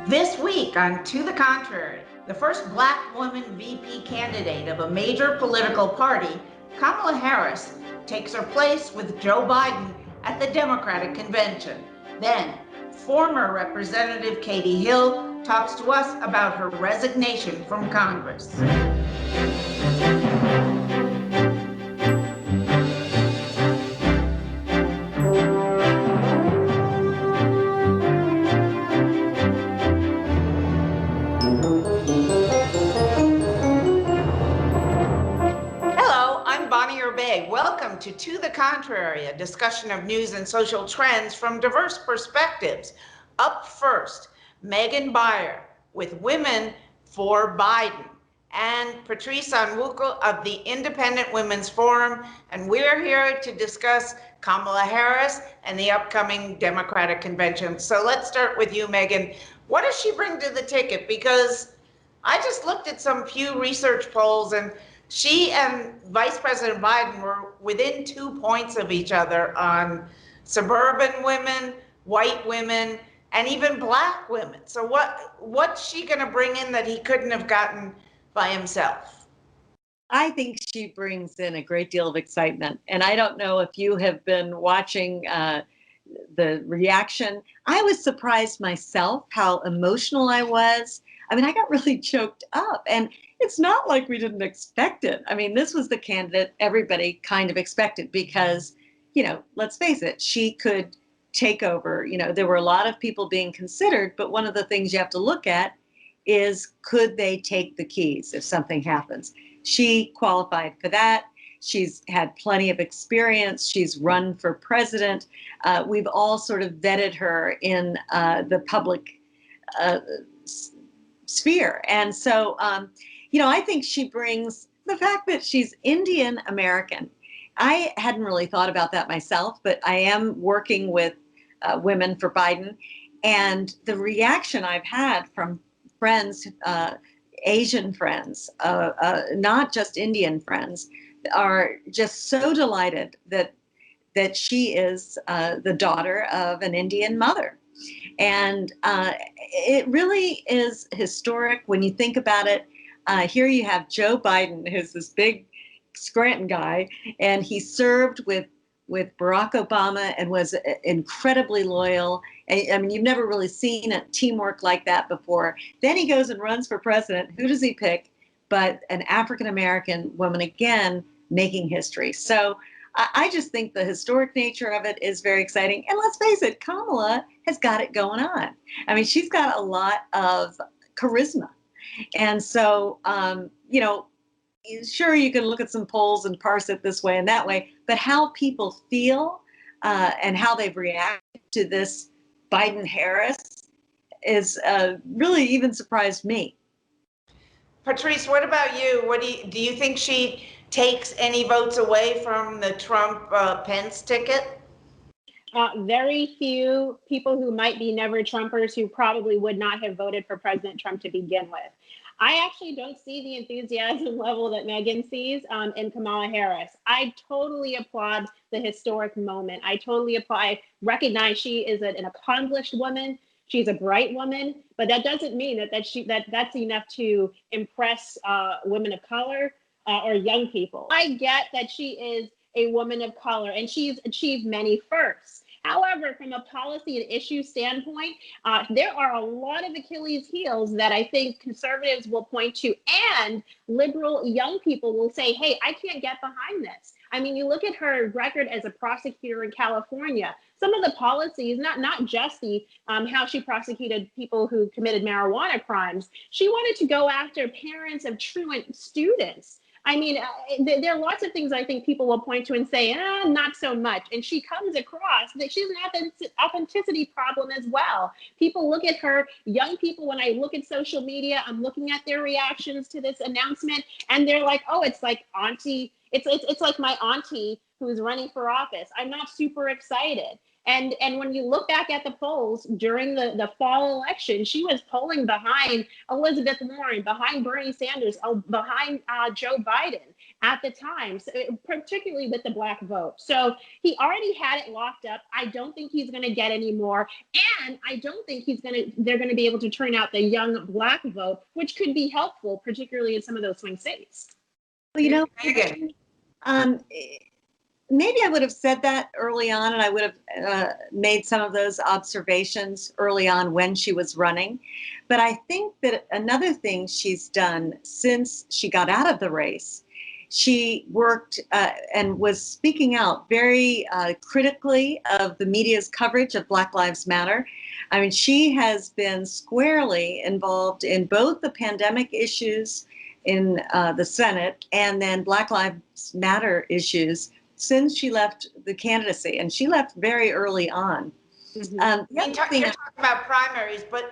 This week on To the Contrary, the first Black woman VP candidate of a major political party, Kamala Harris, takes her place with Joe Biden at the Democratic convention. Then, former Representative Katie Hill talks to us about her resignation from Congress. Welcome to the Contrary, a discussion of news and social trends from diverse perspectives. Up first, Megan Beyer with Women for Biden, and Patrice Onwuka of the Independent Women's Forum, and we're here to discuss Kamala Harris and the upcoming Democratic convention. So let's start with you, Megan. What does she bring to the ticket? Because I just looked at some Pew Research polls, and she and Vice President Biden were within 2 points of each other on suburban women, white women, and even Black women. So what's she going to bring in that he couldn't have gotten by himself? I think she brings in a great deal of excitement. And I don't know if you have been watching the reaction. I was surprised myself how emotional I was. I mean, I got really choked up, and it's not like we didn't expect it. I mean, this was the candidate everybody kind of expected because, let's face it, she could take over. There were a lot of people being considered, but one of the things you have to look at is, could they take the keys if something happens? She qualified for that. She's had plenty of experience. She's run for president. We've all sort of vetted her in the public sphere. And so, I think she brings the fact that she's Indian American. I hadn't really thought about that myself, but I am working with Women for Biden. And the reaction I've had from friends, Asian friends, not just Indian friends, are just so delighted that she is the daughter of an Indian mother. And it really is historic when you think about it. Here you have Joe Biden, who's this big Scranton guy, and he served with Barack Obama and was incredibly loyal. I mean, you've never really seen a teamwork like that before. Then he goes and runs for president. Who does he pick but an African-American woman, again, making history? So I just think the historic nature of it is very exciting. And let's face it, Kamala has got it going on. I mean, she's got a lot of charisma. And so, sure, you can look at some polls and parse it this way and that way, but how people feel and how they've reacted to this Biden-Harris is really even surprised me. Patrice, what about you? Do you think she takes any votes away from the Trump-Pence ticket? Very few people who might be never Trumpers who probably would not have voted for President Trump to begin with. I actually don't see the enthusiasm level that Megan sees in Kamala Harris. I totally applaud the historic moment. I recognize she is an accomplished woman. She's a bright woman, but that doesn't mean that's enough to impress women of color or young people. I get that she is a woman of color and she's achieved many firsts. However, from a policy and issue standpoint, there are a lot of Achilles heels that I think conservatives will point to, and liberal young people will say, hey, I can't get behind this. I mean, you look at her record as a prosecutor in California, some of the policies, not just the how she prosecuted people who committed marijuana crimes, she wanted to go after parents of truant students. I mean, there are lots of things I think people will point to and say, not so much. And she comes across that she's an authenticity problem as well. People look at her, young people, when I look at social media, I'm looking at their reactions to this announcement, and they're like, oh, it's like auntie, it's like my auntie who's running for office. I'm not super excited. And when you look back at the polls during the fall election, she was polling behind Elizabeth Warren, behind Bernie Sanders, behind Joe Biden at the time, so, particularly with the Black vote. So he already had it locked up. I don't think he's going to get any more, and I don't think they're going to be able to turn out the young Black vote, which could be helpful, particularly in some of those swing states. Well, maybe I would have said that early on, and I would have made some of those observations early on when she was running. But I think that another thing she's done since she got out of the race, she worked and was speaking out very critically of the media's coverage of Black Lives Matter. I mean, she has been squarely involved in both the pandemic issues in the Senate and then Black Lives Matter issues since she left the candidacy, and she left very early on. Mm-hmm. You're talking about primaries, but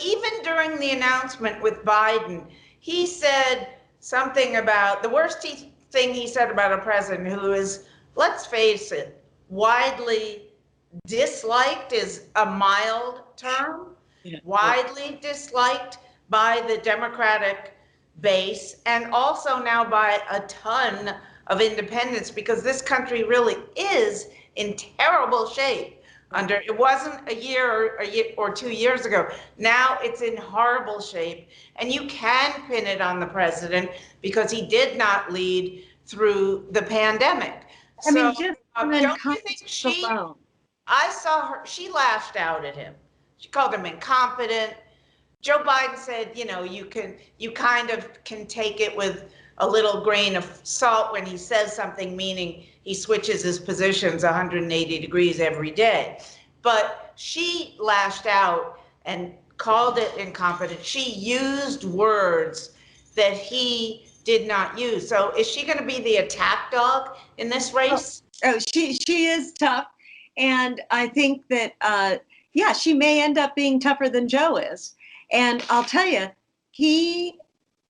even during the announcement with Biden, he said something about the worst thing he said about a president who is, let's face it, widely disliked is a mild term, widely disliked by the Democratic base and also now by a ton of independents, because this country really is in terrible shape. It wasn't a year or 2 years ago. Now it's in horrible shape, and you can pin it on the president because he did not lead through the pandemic. I mean, just don't you think alone. I saw her, she lashed out at him. She called him incompetent. Joe Biden said, you kind of can take it with a little grain of salt when he says something, meaning he switches his positions 180 degrees every day. But she lashed out and called it incompetent. She used words that he did not use. So is she going to be the attack dog in this race? Oh, she is tough. And I think that, she may end up being tougher than Joe is. And I'll tell you, he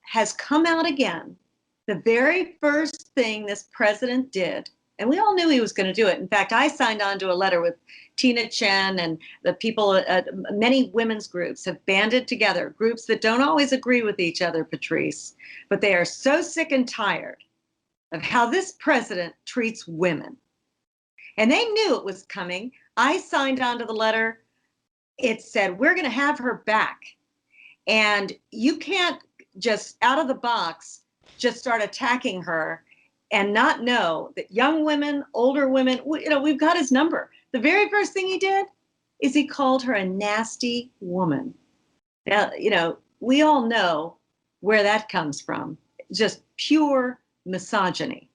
has come out again. The very first thing this president did, and we all knew he was going to do it. In fact, I signed on to a letter with Tina Chen and the people at many women's groups have banded together, groups that don't always agree with each other, Patrice, but they are so sick and tired of how this president treats women. And they knew it was coming. I signed on to the letter. It said, we're going to have her back. And you can't just out of the box just start attacking her and not know that young women, older women, we've got his number. The very first thing he did is he called her a nasty woman. Now, we all know where that comes from, just pure misogyny.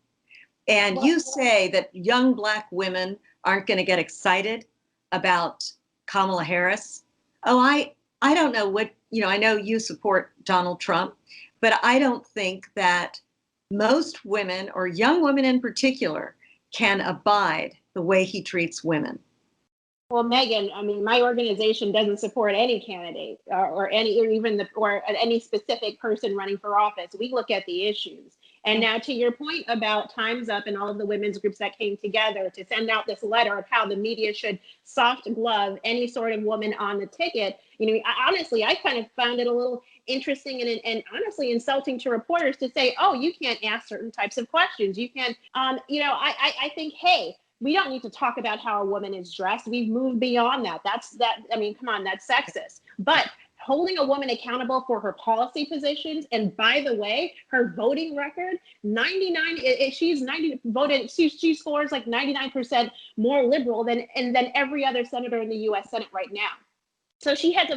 And you say that young Black women aren't going to get excited about Kamala Harris. Oh, I don't know what, I know you support Donald Trump, but I don't think that most women, or young women in particular, can abide the way he treats women. Well, Megan, I mean, my organization doesn't support any candidate or any specific person running for office. We look at the issues. And now to your point about Time's Up and all of the women's groups that came together to send out this letter of how the media should soft glove any sort of woman on the ticket, I kind of found it a little interesting and honestly insulting to reporters to say, oh, you can't ask certain types of questions. You can't, I think, hey, we don't need to talk about how a woman is dressed. We've moved beyond that. That's sexist. But holding a woman accountable for her policy positions, and by the way, her voting record, she scores like 99% more liberal than every other senator in the U.S. Senate right now. So she has a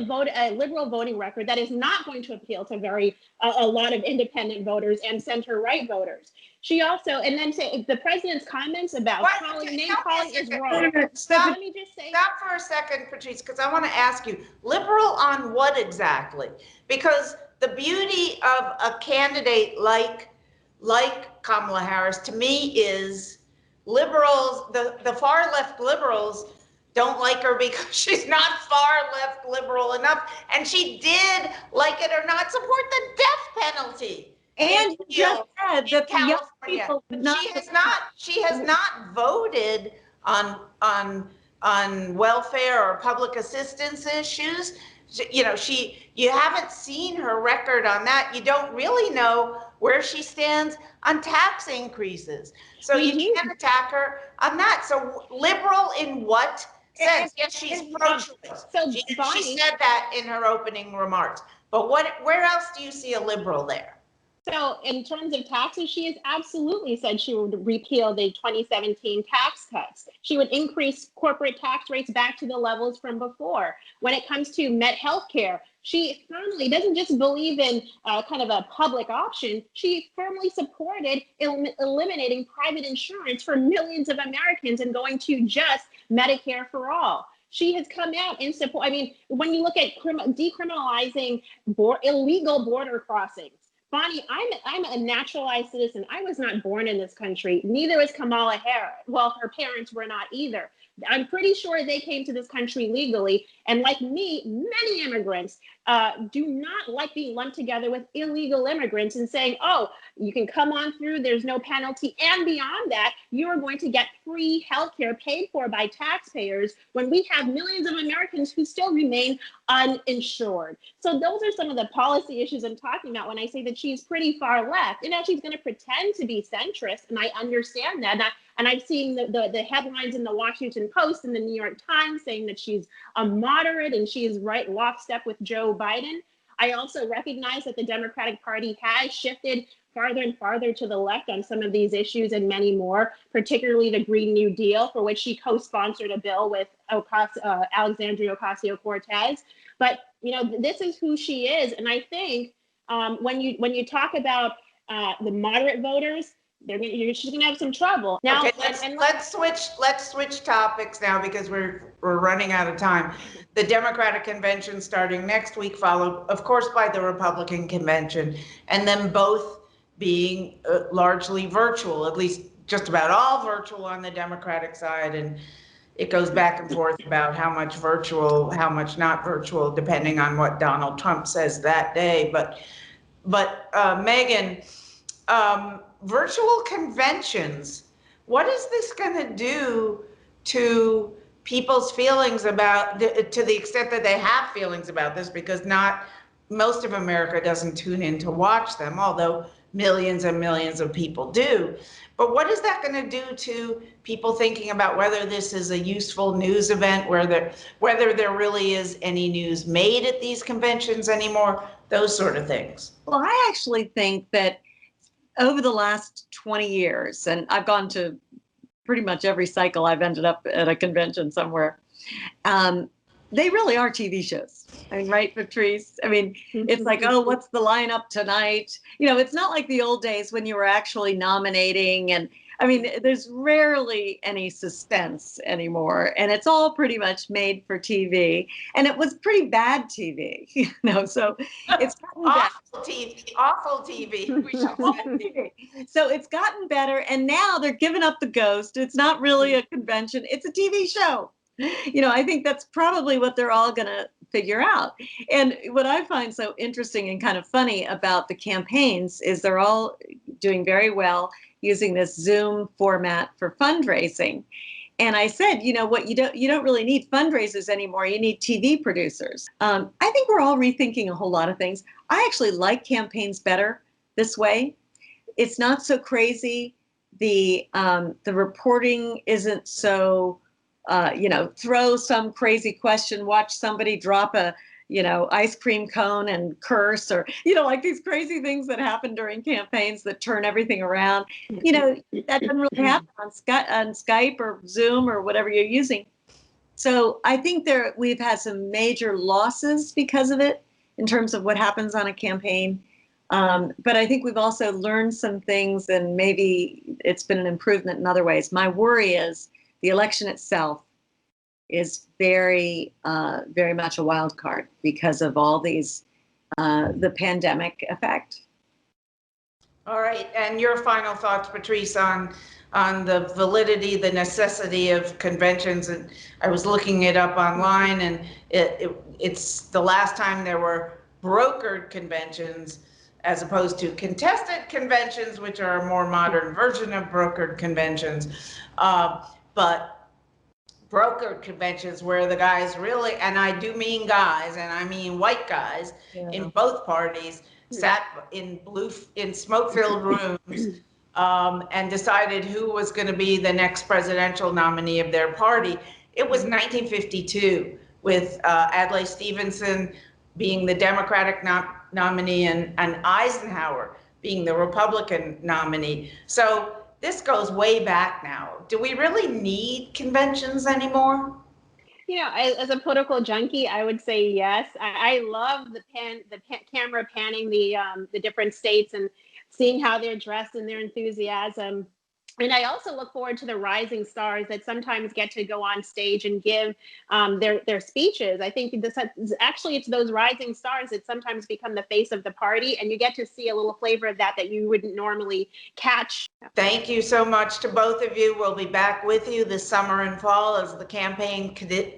liberal voting record that is not going to appeal to a lot of independent voters and center-right voters. She also, and then say the president's comments about name calling is wrong. Let me just say. Stop for a second, Patrice, because I want to ask you, liberal on what exactly? Because the beauty of a candidate like Kamala Harris, to me, is liberals, the far left liberals don't like her because she's not far left liberal enough, and she did, like it or not, support the death penalty. And you just said that the young people she has not voted on on welfare or public assistance issues. You haven't seen her record on that. You don't really know where she stands on tax increases. So you can't attack her on that. So liberal in what sense? Yes, she's pro-choice. So She Bonnie, said that in her opening remarks. But where else do you see a liberal there? so in terms of taxes, she has absolutely said she would repeal the 2017 tax cuts. She would increase corporate tax rates back to the levels from before. When it comes to Met health care, she firmly doesn't just believe in kind of a public option. She firmly supported eliminating private insurance for millions of Americans and going to just Medicare for all. She has come out in support. I mean, when you look at decriminalizing illegal border crossings, Bonnie, I'm a naturalized citizen. I was not born in this country. Neither was Kamala Harris. Well, her parents were not either. I'm pretty sure they came to this country legally. And like me, many immigrants do not like being lumped together with illegal immigrants and saying, oh, you can come on through, there's no penalty. And beyond that, you are going to get free healthcare paid for by taxpayers when we have millions of Americans who still remain uninsured. So those are some of the policy issues I'm talking about when I say that she's pretty far left. You know, she's going to pretend to be centrist, and I understand that. And I've seen the headlines in the Washington Post and the New York Times saying that she's a moderate and she is right lockstep with Joe Biden. I also recognize that the Democratic Party has shifted farther and farther to the left on some of these issues and many more, particularly the Green New Deal, for which she co-sponsored a bill with Alexandria Ocasio-Cortez. But, you know, this is who she is. And I think when you talk about the moderate voters, she's gonna have some trouble now. Okay, let's switch topics now because we're running out of time. The Democratic convention starting next week, followed, of course, by the Republican convention, and then both being largely virtual, at least just about all virtual on the Democratic side, and it goes back and forth about how much virtual, how much not virtual, depending on what Donald Trump says that day. But Megan. Virtual conventions, what is this going to do to people's feelings about, to the extent that they have feelings about this, because not most of America doesn't tune in to watch them, although millions and millions of people do. But what is that going to do to people thinking about whether this is a useful news event, whether there really is any news made at these conventions anymore, those sort of things? Well, I actually think that over the last 20 years, and I've gone to pretty much every cycle, I've ended up at a convention somewhere. They really are TV shows. I mean, right, Patrice? I mean, it's like, oh, what's the lineup tonight? You know, it's not like the old days when you were actually nominating. And I mean, there's rarely any suspense anymore. And it's all pretty much made for TV. And it was pretty bad TV, you know, so it's gotten awful TV, awful TV. We should say. So it's gotten better. And now they're giving up the ghost. It's not really a convention. It's a TV show. You know, I think that's probably what they're all going to figure out. And what I find so interesting and kind of funny about the campaigns is they're all doing very well using this Zoom format for fundraising. And I said, you know what, you don't really need fundraisers anymore. You need TV producers. I think we're all rethinking a whole lot of things. I actually like campaigns better this way. It's not so crazy. The reporting isn't so throw some crazy question, watch somebody drop a, ice cream cone and curse, or, like these crazy things that happen during campaigns that turn everything around. That doesn't really happen on Skype or Zoom or whatever you're using. So I think we've had some major losses because of it in terms of what happens on a campaign. But I think we've also learned some things, and maybe it's been an improvement in other ways. My worry is the election itself is very, very much a wild card because of all these, the pandemic effect. All right, and your final thoughts, Patrice, on the validity, the necessity of conventions. And I was looking it up online, and it's the last time there were brokered conventions as opposed to contested conventions, which are a more modern version of brokered conventions. But brokered conventions where the guys really, and I do mean guys, and I mean white guys in both parties, sat in smoke-filled rooms and decided who was going to be the next presidential nominee of their party. It was 1952 with Adlai Stevenson being the Democratic nominee and Eisenhower being the Republican nominee. So this goes way back now. Do we really need conventions anymore? You know, as a political junkie, I would say yes. I love the camera panning the different states and seeing how they're dressed and their enthusiasm. And I also look forward to the rising stars that sometimes get to go on stage and give their speeches. I think it's those rising stars that sometimes become the face of the party, and you get to see a little flavor of that you wouldn't normally catch. Thank you so much to both of you. We'll be back with you this summer and fall as the campaign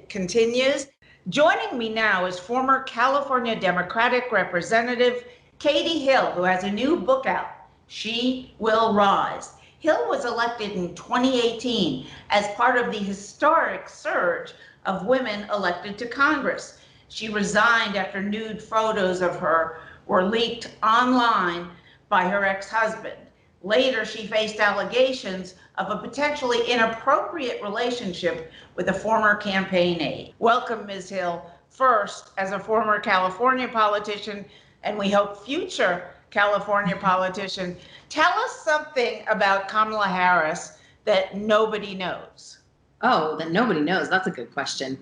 continues. Joining me now is former California Democratic Representative Katie Hill, who has a new book out, She Will Rise. Hill was elected in 2018 as part of the historic surge of women elected to Congress. She resigned after nude photos of her were leaked online by her ex-husband. Later, she faced allegations of a potentially inappropriate relationship with a former campaign aide. Welcome, Ms. Hill, first as a former California politician, and we hope future California politician. Tell us something about Kamala Harris that nobody knows. Oh, that nobody knows. That's a good question.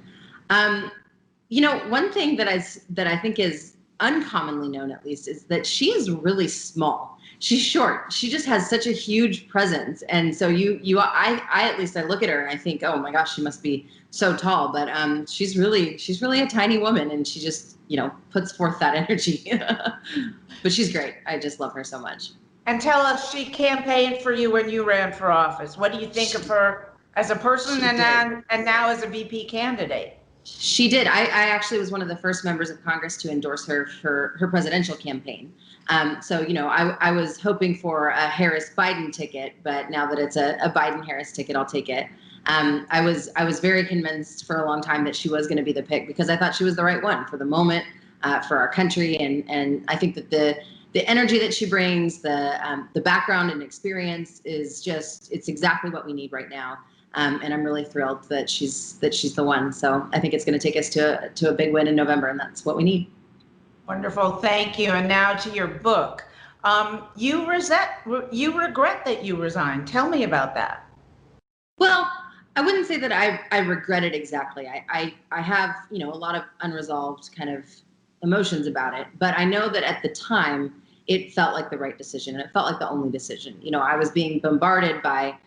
One thing that I think is uncommonly known, at least, is that she is really small. She's short. She just has such a huge presence, and so I at least I look at her and I think, oh my gosh, she must be so tall. But she's really a tiny woman, and she just puts forth that energy. But she's great. I just love her so much. And tell us, she campaigned for you when you ran for office. What do you think of her as a person and now as a VP candidate? She did. I actually was one of the first members of Congress to endorse her for her presidential campaign. So, I was hoping for a Harris-Biden ticket, but now that it's a Biden-Harris ticket, I'll take it. I was very convinced for a long time that she was going to be the pick because I thought she was the right one for the moment, for our country. And I think that the energy that she brings, the background and experience it's exactly what we need right now. And I'm really thrilled that she's the one. So I think it's going to take us to a big win in November, and that's what we need. Wonderful, thank you. And now to your book. You regret that you resigned. Tell me about that. Well, I wouldn't say that I regret it exactly. I have a lot of unresolved kind of emotions about it, but I know that at the time it felt like the right decision, and it felt like the only decision. I was being bombarded by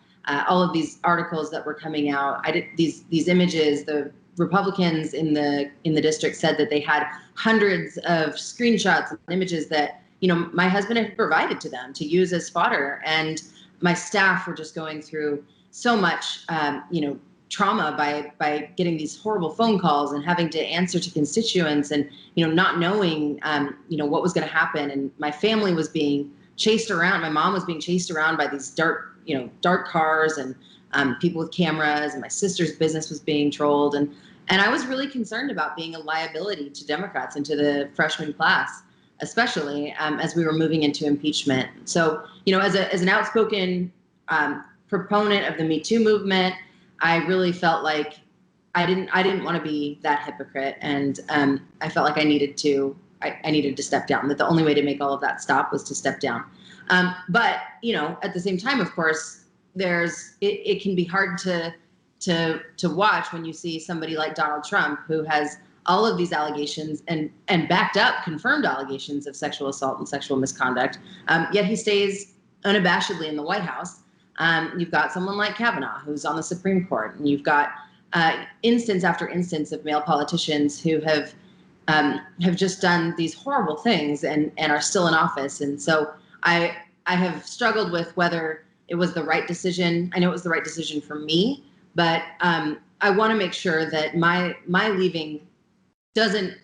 all of these articles that were coming out. These images. The Republicans in the district said that they had hundreds of screenshots and images that my husband had provided to them to use as fodder, and my staff were just going through so much trauma by getting these horrible phone calls and having to answer to constituents and not knowing what was going to happen. And my family was being chased around. My mom was being chased around by these dark cars and people with cameras, and my sister's business was being trolled. And I was really concerned about being a liability to Democrats and to the freshman class, especially as we were moving into impeachment. So, as an outspoken proponent of the Me Too movement, I really felt like I didn't want to be that hypocrite. And I felt like I needed to step down, that the only way to make all of that stop was to step down. But at the same time, of course, it can be hard to watch when you see somebody like Donald Trump, who has all of these allegations and backed up confirmed allegations of sexual assault and sexual misconduct, yet he stays unabashedly in the White House. You've got someone like Kavanaugh, who's on the Supreme Court, and you've got instance after instance of male politicians who have just done these horrible things and are still in office. And so I have struggled with whether it was the right decision. I know it was the right decision for me, but I want to make sure that my leaving doesn't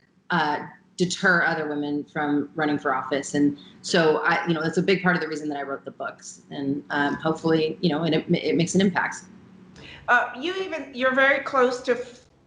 deter other women from running for office. And so that's a big part of the reason that I wrote the books, and hopefully, it makes an impact. You're very close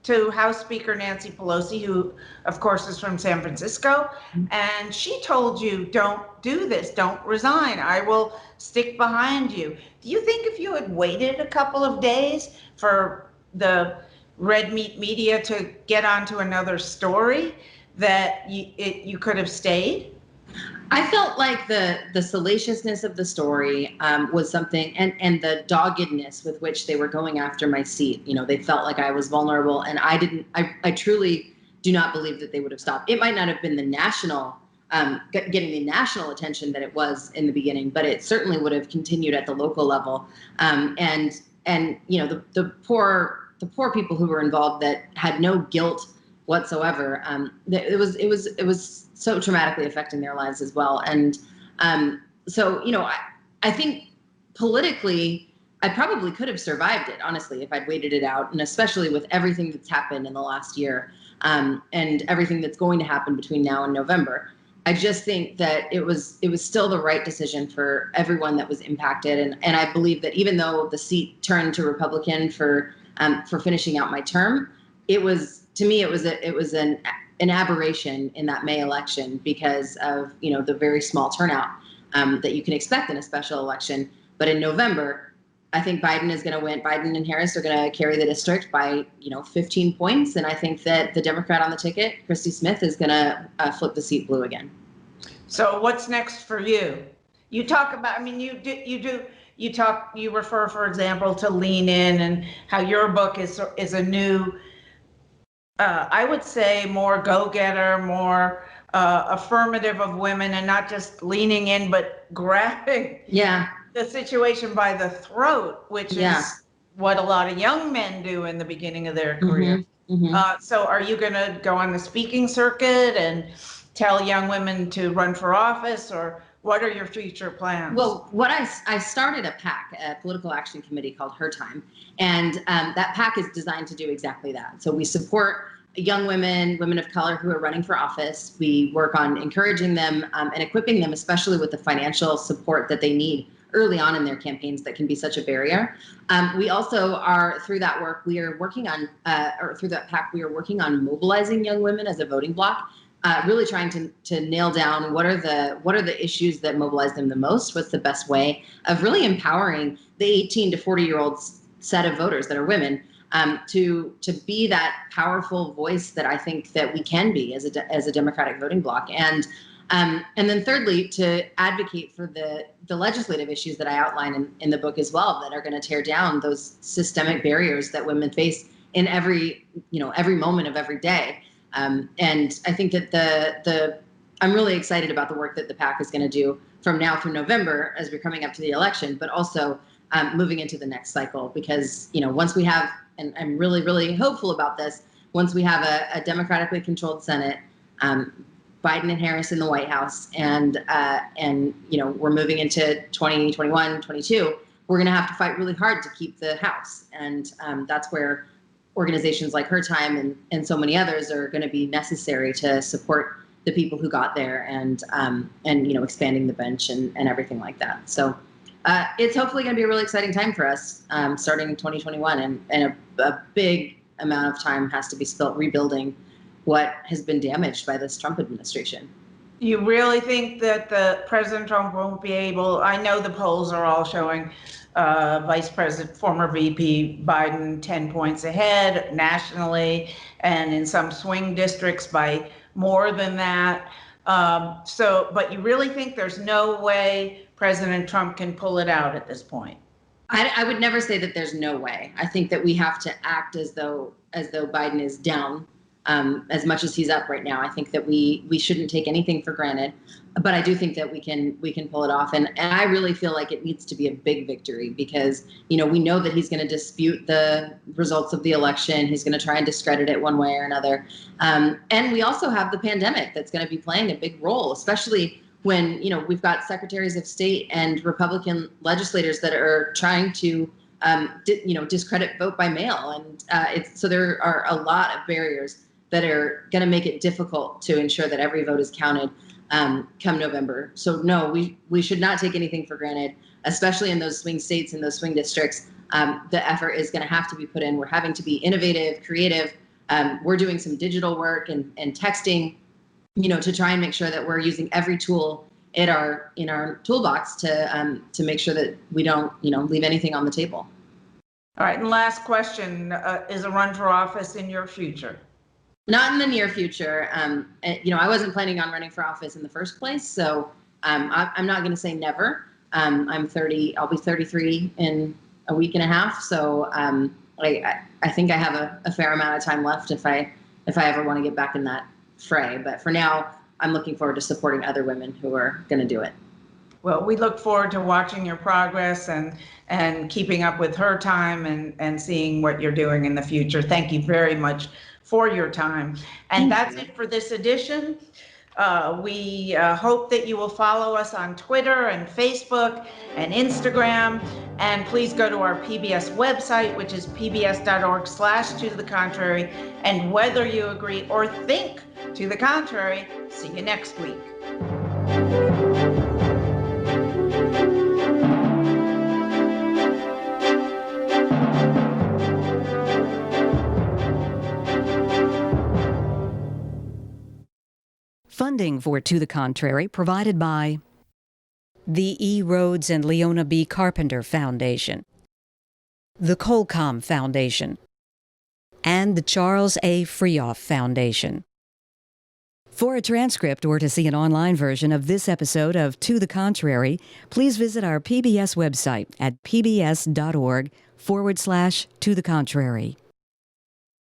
to House Speaker Nancy Pelosi, who, of course, is from San Francisco, and she told you, don't do this, don't resign. I will stick behind you. Do you think if you had waited a couple of days for the red meat media to get onto another story, that you could have stayed? I felt like the salaciousness of the story was something, and the doggedness with which they were going after my seat. You know, they felt like I was vulnerable, and I truly do not believe that they would have stopped. It might not have been the national, getting the national attention that it was in the beginning, but it certainly would have continued at the local level. And you know, the poor people who were involved that had no guilt whatsoever. It was so traumatically affecting their lives as well. And so, you know, I think politically, I probably could have survived it, honestly, if I'd waited it out, and especially with everything that's happened in the last year, and everything that's going to happen between now and November. I just think that it was still the right decision for everyone that was impacted, and I believe that even though the seat turned to Republican for finishing out my term, it was, to me, it was an aberration in that May election because of, you know, the very small turnout that you can expect in a special election. But in November, I think Biden is going to win. Biden and Harris are going to carry the district by, you know, 15 points. And I think that the Democrat on the ticket, Christy Smith, is going to flip the seat blue again. So what's next for you? You talk about, I mean, you refer, for example, to Lean In, and how your book is a new, I would say, more go-getter, more affirmative of women, and not just leaning in, but grabbing the situation by the throat, which is what a lot of young men do in the beginning of their career. So are you going to go on the speaking circuit and tell young women to run for office, or what are your future plans? Well, I started a PAC, a political action committee called Her Time, and that PAC is designed to do exactly that. So we support young women of color who are running for office. We work on encouraging them and equipping them, especially with the financial support that they need early on in their campaigns that can be such a barrier. We also are, through that work, we are working on, or through that PAC, we are working on mobilizing young women as a voting bloc. Really trying to nail down what are the issues that mobilize them the most. What's the best way of really empowering the 18 to 40-year-olds set of voters that are women to be that powerful voice that I think that we can be as a Democratic voting bloc. And then thirdly, to advocate for the legislative issues that I outline in the book as well, that are going to tear down those systemic barriers that women face in every moment of every day. And I think that I'm really excited about the work that the PAC is going to do from now through November as we're coming up to the election, but also moving into the next cycle, because, you know, once we have, and I'm really, really hopeful about this, once we have a democratically controlled Senate, Biden and Harris in the White House, and you know, we're moving into 2021, 22, we're going to have to fight really hard to keep the House. And that's where organizations like Her Time and so many others are going to be necessary to support the people who got there, and you know, expanding the bench and everything like that. So it's hopefully going to be a really exciting time for us, starting in 2021, and a big amount of time has to be spent rebuilding what has been damaged by this Trump administration. You really think that the President Trump won't be able? I know the polls are all showing Vice President, former VP Biden 10 points ahead nationally, and in some swing districts by more than that. But you really think there's no way President Trump can pull it out at this point? I would never say that there's no way. I think that we have to act as though Biden is down as much as he's up right now. I think that we shouldn't take anything for granted, but I do think that we can pull it off. And I really feel like it needs to be a big victory, because, you know, we know that he's going to dispute the results of the election. He's going to try and discredit it one way or another. And we also have the pandemic that's going to be playing a big role, especially when, you know, we've got secretaries of state and Republican legislators that are trying to discredit vote by mail. And so there are a lot of barriers that are going to make it difficult to ensure that every vote is counted come November. So no, we should not take anything for granted, especially in those swing states and those swing districts. the effort is going to have to be put in. We're having to be innovative, creative. We're doing some digital work and texting, to try and make sure that we're using every tool in our toolbox to make sure that we don't, leave anything on the table. All right, and last question, is a run for office in your future? Not in the near future. I wasn't planning on running for office in the first place, so I'm not going to say never. I'm 30. I'll be 33 in a week and a half, so I think I have a fair amount of time left if I ever want to get back in that fray. But for now, I'm looking forward to supporting other women who are going to do it. Well, we look forward to watching your progress and keeping up with her time and seeing what you're doing in the future. Thank you very much for your time. And that's it for this edition. We hope that you will follow us on Twitter and Facebook and Instagram. And please go to our PBS website, which is pbs.org/to-the-contrary. And whether you agree or think to the contrary, see you next week. Funding for To the Contrary provided by the E. Rhodes and Leona B. Carpenter Foundation, the Colcom Foundation, and the Charles A. Freoff Foundation. For a transcript or to see an online version of this episode of To the Contrary, please visit our PBS website at pbs.org/to the contrary.